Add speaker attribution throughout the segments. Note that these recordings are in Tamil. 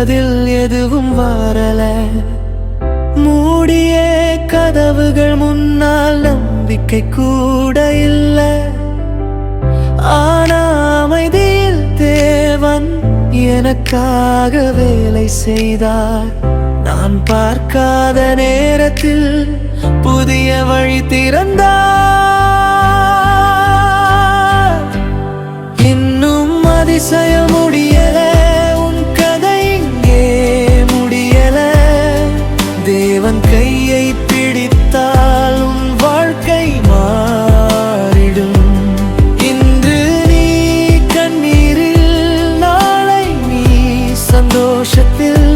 Speaker 1: பதில் எதுவும் வரல. மூடிய கதவுகள் முன்னால் நம்பிக்கை கூட இல்லை. ஆனா அமைதியில் தேவன் எனக்காக வேலை செய்தார். நான் பார்க்காத நேரத்தில் புதிய வழி திறந்தார். இன்னும் அதிசய முடியல, உன் கதை இங்கே முடியல. தேவன் கையை பிடித்தால் உன் வாழ்க்கை மாறிடும். இன்று நீ கண்ணீரில், நாளை நீ சந்தோஷத்தில்.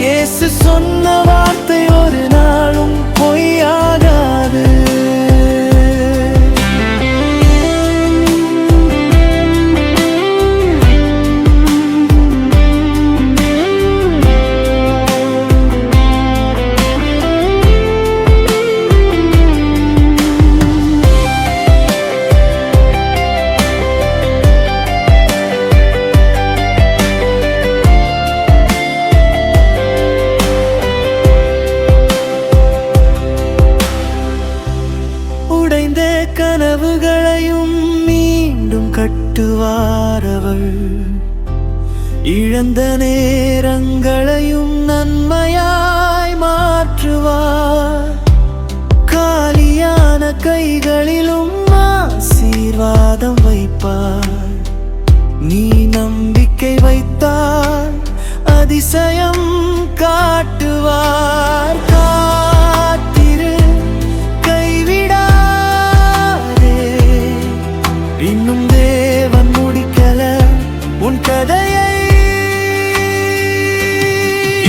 Speaker 1: இயேசு சொன்ன வார்த்தை ஒரு நாளும் பொய்யாகாது. உடைந்த கனவுகளையும் மீண்டும் கட்டுவார் அவர். இழந்த நேரங்களையும் நன்மையாய் மாற்றுவார். காலியான கைகளிலும் ஆசீர்வாதம் வைப்பார். நீ நம்பிக்கை வைத்தால் அதிசயம் காட்டுவார். காத்திரு, கைவிடாதே. இன்னும் தேவன் முடிக்கல உன் கதையை.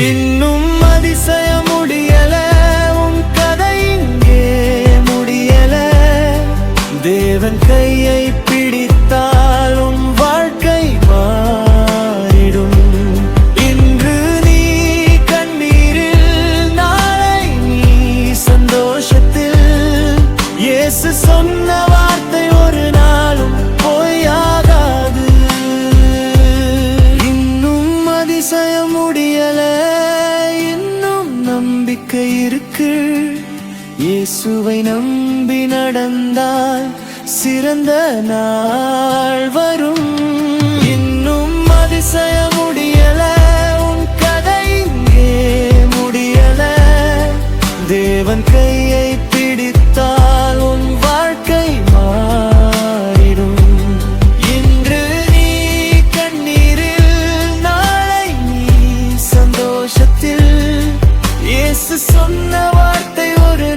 Speaker 1: இன்னும் அதிசய முடியல, உன் கதை இங்கே முடியல. தேவன் கையை பிடித்தால் உன் வாழ்க்கை மாறிடும். இன்று நீ கண்ணீரில், நாளை நீ சந்தோஷத்தில். இயேசு சொன்ன வார்த்தை ஒரு நாளும் பொய்யாகாது. இன்னும் அதிசய முடியல, இன்னும் நம்பிக்கை இருக்கு. இயேசுவை நம்பி நடந்தால் சிறந்த நாள் வரும். இன்னும் அதிசய முடியல, உன் கதை இங்கே முடியல. தேவன் கையை பிடித்தால் உன் வாழ்க்கை மாறிடும். இன்று நீ கண்ணீரில், நாளை நீ சந்தோஷத்தில். இயேசு சொன்ன வார்த்தை ஒரு